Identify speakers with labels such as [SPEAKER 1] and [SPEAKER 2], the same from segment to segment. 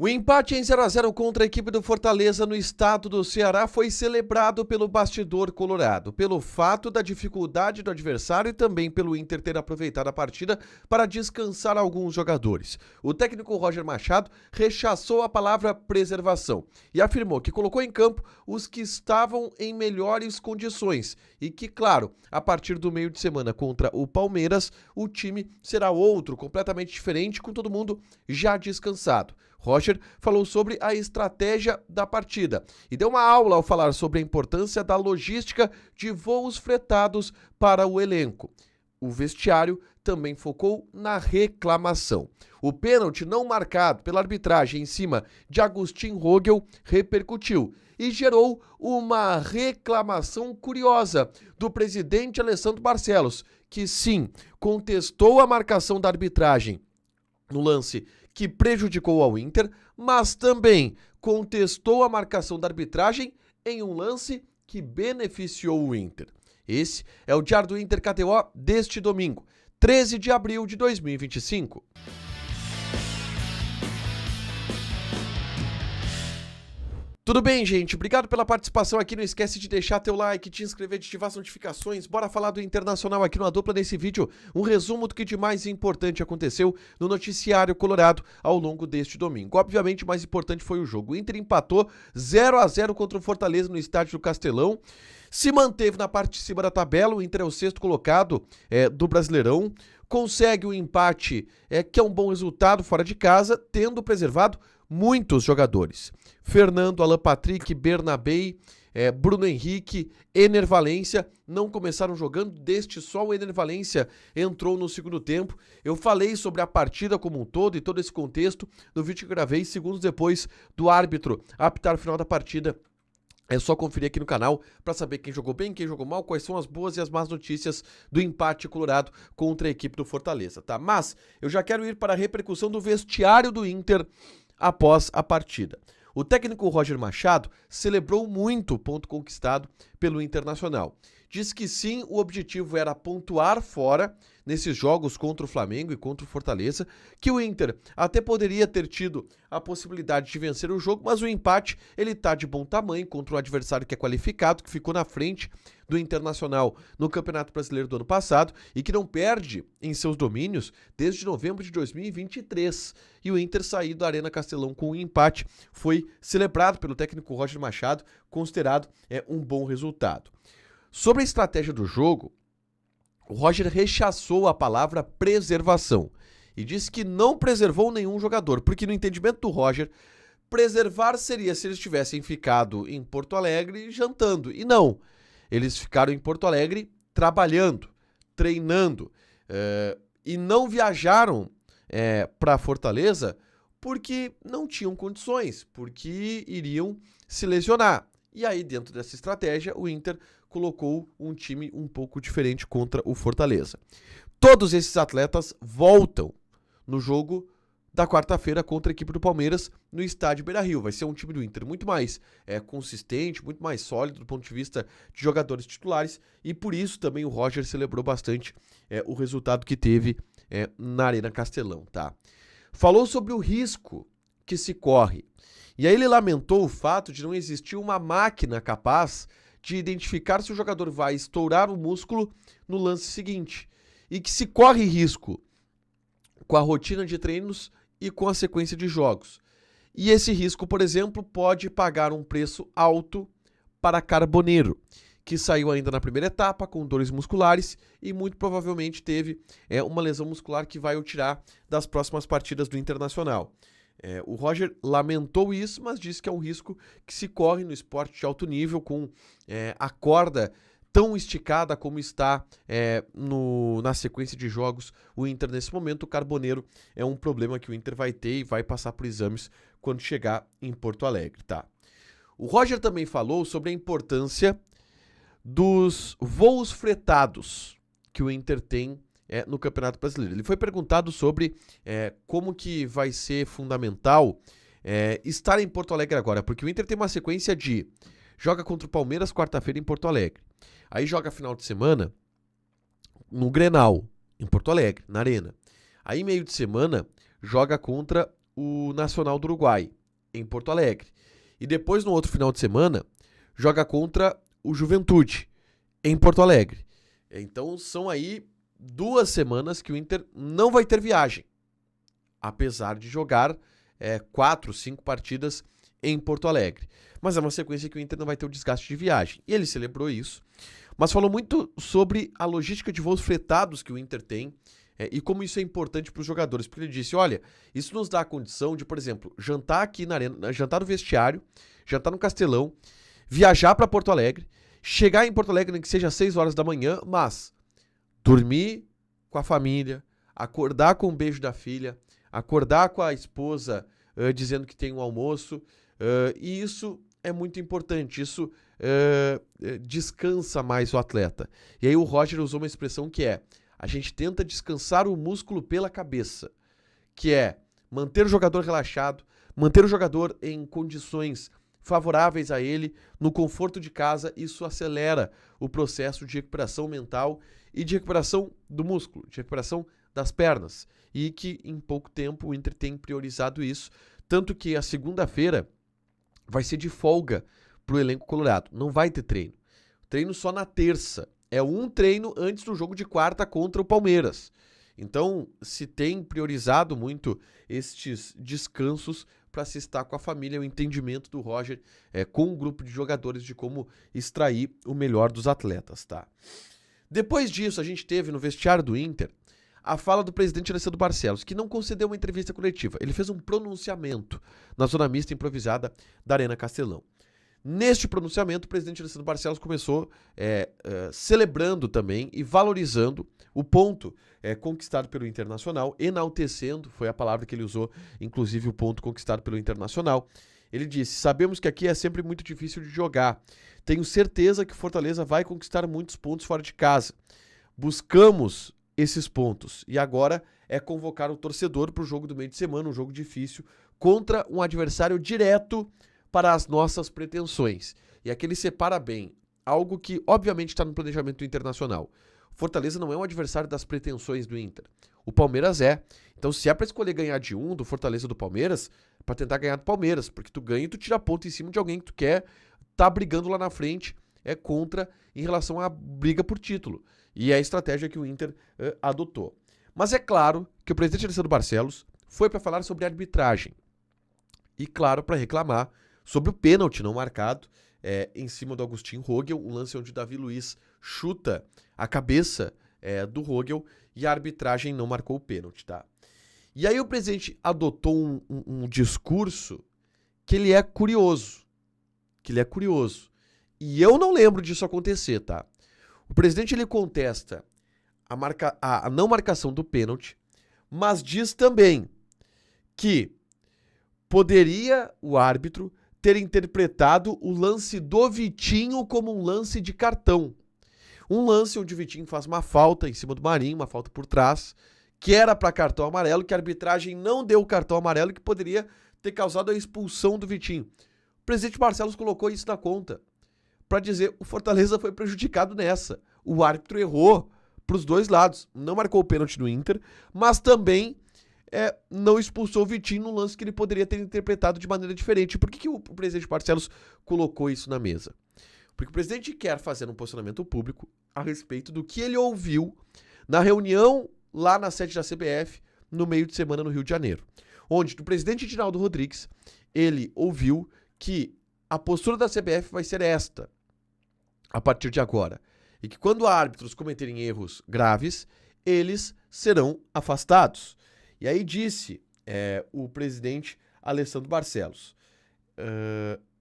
[SPEAKER 1] O empate em 0-0 contra a equipe do Fortaleza no estado do Ceará foi celebrado pelo bastidor colorado, pelo fato da dificuldade do adversário e também pelo Inter ter aproveitado a partida para descansar alguns jogadores. O técnico Roger Machado rechaçou a palavra preservação e afirmou que colocou em campo os que estavam em melhores condições e que, claro, a partir do meio de semana contra o Palmeiras, o time será outro, completamente diferente, com todo mundo já descansado. Roger falou sobre a estratégia da partida e deu uma aula ao falar sobre a importância da logística de voos fretados para o elenco. O vestiário também focou na reclamação. O pênalti não marcado pela arbitragem em cima de Agustin Rogel repercutiu e gerou uma reclamação curiosa do presidente Alessandro Barcelos, que sim, contestou a marcação da arbitragem no lance que prejudicou ao Inter, mas também contestou a marcação da arbitragem em um lance que beneficiou o Inter. Esse é o Diário do Inter KTO deste domingo, 13 de abril de 2025. Tudo bem, gente? Obrigado pela participação aqui. Não esquece de deixar teu like, te inscrever, de ativar as notificações. Bora falar do Internacional aqui no A Dupla nesse vídeo. Um resumo do que de mais importante aconteceu no noticiário colorado ao longo deste domingo. Obviamente, o mais importante foi o jogo. O Inter empatou 0-0 contra o Fortaleza no estádio do Castelão. Se manteve na parte de cima da tabela. O Inter é o sexto colocado do Brasileirão. Consegue o empate, que é um bom resultado fora de casa, tendo preservado muitos jogadores. Fernando, Alan Patrick, Bernabei, Bruno Henrique, Ener Valencia não começaram jogando, deste só o Ener Valencia entrou no segundo tempo. Eu falei sobre a partida como um todo e todo esse contexto no vídeo que gravei segundos depois do árbitro apitar o final da partida. É só conferir aqui no canal para saber quem jogou bem, quem jogou mal, quais são as boas e as más notícias do empate colorado contra a equipe do Fortaleza, tá? Mas eu já quero ir para a repercussão do vestiário do Inter após a partida. O técnico Roger Machado celebrou muito o ponto conquistado pelo Internacional. Diz que sim, o objetivo era pontuar fora nesses jogos contra o Flamengo e contra o Fortaleza, que o Inter até poderia ter tido a possibilidade de vencer o jogo, mas o empate ele tá de bom tamanho contra um adversário que é qualificado, que ficou na frente do Internacional no Campeonato Brasileiro do ano passado e que não perde em seus domínios desde novembro de 2023. E o Inter sair da Arena Castelão com um empate foi celebrado pelo técnico Roger Machado, considerado um bom resultado. Sobre a estratégia do jogo, o Roger rechaçou a palavra preservação e disse que não preservou nenhum jogador, porque no entendimento do Roger, preservar seria se eles tivessem ficado em Porto Alegre jantando. E não, eles ficaram em Porto Alegre trabalhando, treinando e não viajaram para Fortaleza porque não tinham condições, porque iriam se lesionar. E aí, dentro dessa estratégia, o Inter colocou um time um pouco diferente contra o Fortaleza. Todos esses atletas voltam no jogo da quarta-feira contra a equipe do Palmeiras no estádio Beira-Rio. Vai ser um time do Inter muito mais consistente, muito mais sólido do ponto de vista de jogadores titulares e por isso também o Roger celebrou bastante o resultado que teve na Arena Castelão, tá? Falou sobre o risco que se corre. E aí ele lamentou o fato de não existir uma máquina capaz de identificar se o jogador vai estourar o músculo no lance seguinte. E que se corre risco com a rotina de treinos e com a sequência de jogos. E esse risco, por exemplo, pode pagar um preço alto para Carboneiro, que saiu ainda na primeira etapa com dores musculares e muito provavelmente teve uma lesão muscular que vai o tirar das próximas partidas do Internacional. O Roger lamentou isso, mas disse que é um risco que se corre no esporte de alto nível com a corda tão esticada como está na sequência de jogos o Inter nesse momento. O Carboneiro é um problema que o Inter vai ter e vai passar por exames quando chegar em Porto Alegre, tá? O Roger também falou sobre a importância dos voos fretados que o Inter tem no Campeonato Brasileiro. Ele foi perguntado sobre como que vai ser fundamental estar em Porto Alegre agora, porque o Inter tem uma sequência de joga contra o Palmeiras quarta-feira em Porto Alegre, aí joga final de semana no Grenal, em Porto Alegre, na Arena. Aí meio de semana joga contra o Nacional do Uruguai, em Porto Alegre. E depois, no outro final de semana, joga contra o Juventude, em Porto Alegre. Então, são aí 2 semanas que o Inter não vai ter viagem, apesar de jogar 4, 5 partidas em Porto Alegre. Mas é uma sequência que o Inter não vai ter o desgaste de viagem. E ele celebrou isso, mas falou muito sobre a logística de voos fretados que o Inter tem e como isso é importante para os jogadores. Porque ele disse, olha, isso nos dá a condição de, por exemplo, jantar aqui na arena, jantar no vestiário, jantar no Castelão, viajar para Porto Alegre, chegar em Porto Alegre, nem que seja às 6 horas da manhã, mas dormir com a família, acordar com um beijo da filha, acordar com a esposa dizendo que tem um almoço, e isso é muito importante, isso descansa mais o atleta. E aí o Roger usou uma expressão que é, a gente tenta descansar o músculo pela cabeça, que é manter o jogador relaxado, manter o jogador em condições favoráveis a ele, no conforto de casa. Isso acelera o processo de recuperação mental e de recuperação do músculo, de recuperação das pernas. E que em pouco tempo o Inter tem priorizado isso, tanto que a segunda-feira vai ser de folga para o elenco colorado. Não vai ter treino. Treino só na terça. É um treino antes do jogo de quarta contra o Palmeiras. Então, se tem priorizado muito estes descansos para se estar com a família, o entendimento do Roger com o grupo de jogadores de como extrair o melhor dos atletas, tá? Depois disso, a gente teve no vestiário do Inter a fala do presidente Alessandro Barcelos, que não concedeu uma entrevista coletiva. Ele fez um pronunciamento na zona mista improvisada da Arena Castelão. Neste pronunciamento, o presidente Alessandro Barcelos começou celebrando também e valorizando o ponto conquistado pelo Internacional, enaltecendo, foi a palavra que ele usou, inclusive o ponto conquistado pelo Internacional. Ele disse, sabemos que aqui é sempre muito difícil de jogar. Tenho certeza que Fortaleza vai conquistar muitos pontos fora de casa. Buscamos esses pontos e agora é convocar o torcedor para o jogo do meio de semana, um jogo difícil, contra um adversário direto para as nossas pretensões. E aqui ele separa bem algo que obviamente está no planejamento internacional. Fortaleza não é um adversário das pretensões do Inter. O Palmeiras é. Então se é para escolher ganhar de um, do Fortaleza ou do Palmeiras, é para tentar ganhar do Palmeiras, porque tu ganha e tu tira ponto em cima de alguém que tu quer tá brigando lá na frente contra em relação à briga por título. E é a estratégia que o Inter adotou. Mas é claro que o presidente Alessandro Barcelos foi para falar sobre arbitragem. E claro, para reclamar sobre o pênalti não marcado em cima do Agustín Rogel, um lance onde o Davi Luiz chuta a cabeça do Rogel e a arbitragem não marcou o pênalti, tá? E aí o presidente adotou um discurso que ele é curioso. E eu não lembro disso acontecer, tá? O presidente ele contesta a não marcação do pênalti, mas diz também que poderia o árbitro ter interpretado o lance do Vitinho como um lance de cartão. Um lance onde o Vitinho faz uma falta em cima do Marinho, uma falta por trás, que era para cartão amarelo, que a arbitragem não deu o cartão amarelo e que poderia ter causado a expulsão do Vitinho. O presidente Barcelos colocou isso na conta para dizer o Fortaleza foi prejudicado nessa. O árbitro errou para os dois lados. Não marcou o pênalti no Inter, mas também não expulsou o Vitinho no lance que ele poderia ter interpretado de maneira diferente. Por que o presidente Barcelos colocou isso na mesa? Porque o presidente quer fazer um posicionamento público a respeito do que ele ouviu na reunião lá na sede da CBF no meio de semana no Rio de Janeiro. Onde o presidente Edinaldo Rodrigues, ele ouviu que a postura da CBF vai ser esta, a partir de agora. E que quando árbitros cometerem erros graves, eles serão afastados. E aí disse o presidente Alessandro Barcelos,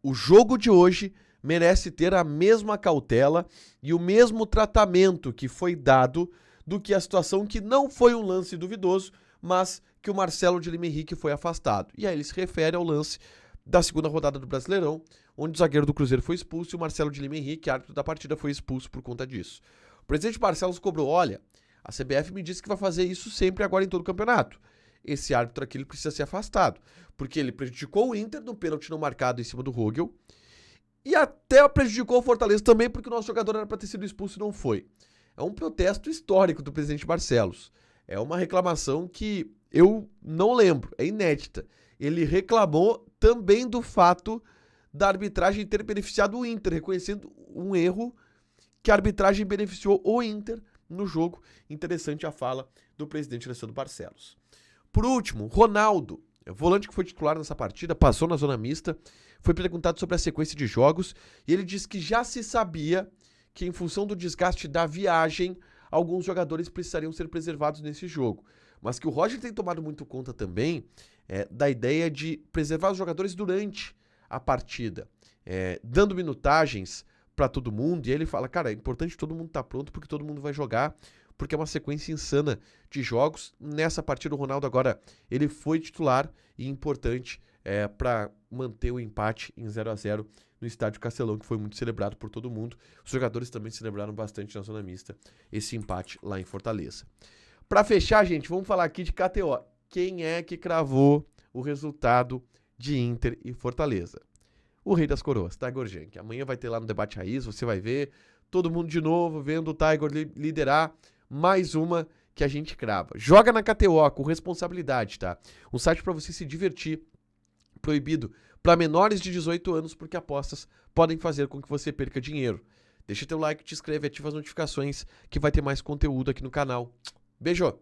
[SPEAKER 1] o jogo de hoje merece ter a mesma cautela e o mesmo tratamento que foi dado do que a situação que não foi um lance duvidoso, mas que o Marcelo de Lima Henrique foi afastado. E aí ele se refere ao lance da segunda rodada do Brasileirão, onde o zagueiro do Cruzeiro foi expulso e o Marcelo de Lima Henrique, árbitro da partida, foi expulso por conta disso. O presidente Barcelos cobrou, olha, a CBF me disse que vai fazer isso sempre agora em todo o campeonato. Esse árbitro aqui ele precisa ser afastado, porque ele prejudicou o Inter no pênalti não marcado em cima do Rogel e até prejudicou o Fortaleza também, porque o nosso jogador era para ter sido expulso e não foi. É um protesto histórico do presidente Barcelos. É uma reclamação que eu não lembro, é inédita. Ele reclamou também do fato da arbitragem ter beneficiado o Inter, reconhecendo um erro que a arbitragem beneficiou o Inter no jogo. Interessante a fala do presidente Alessandro Barcelos. Por último, Ronaldo, volante que foi titular nessa partida, passou na zona mista, foi perguntado sobre a sequência de jogos e ele disse que já se sabia que em função do desgaste da viagem, alguns jogadores precisariam ser preservados nesse jogo. Mas que o Roger tem tomado muito conta também da ideia de preservar os jogadores durante a partida, dando minutagens para todo mundo. E aí ele fala, cara, é importante todo mundo estar pronto porque todo mundo vai jogar, porque é uma sequência insana de jogos. Nessa partida o Ronaldo agora, ele foi titular e importante para manter o empate em 0-0 no Estádio Castelão, que foi muito celebrado por todo mundo. Os jogadores também celebraram bastante na zona mista esse empate lá em Fortaleza. Para fechar, gente, vamos falar aqui de KTO. Quem é que cravou o resultado de Inter e Fortaleza? O Rei das Coroas, Tiger Jank. Amanhã vai ter lá no Debate Raiz, você vai ver todo mundo de novo vendo o Tiger liderar mais uma que a gente crava. Joga na KTO com responsabilidade, tá? Um site para você se divertir, proibido para menores de 18 anos, porque apostas podem fazer com que você perca dinheiro. Deixa teu like, te inscreve, ativa as notificações que vai ter mais conteúdo aqui no canal. Beijo!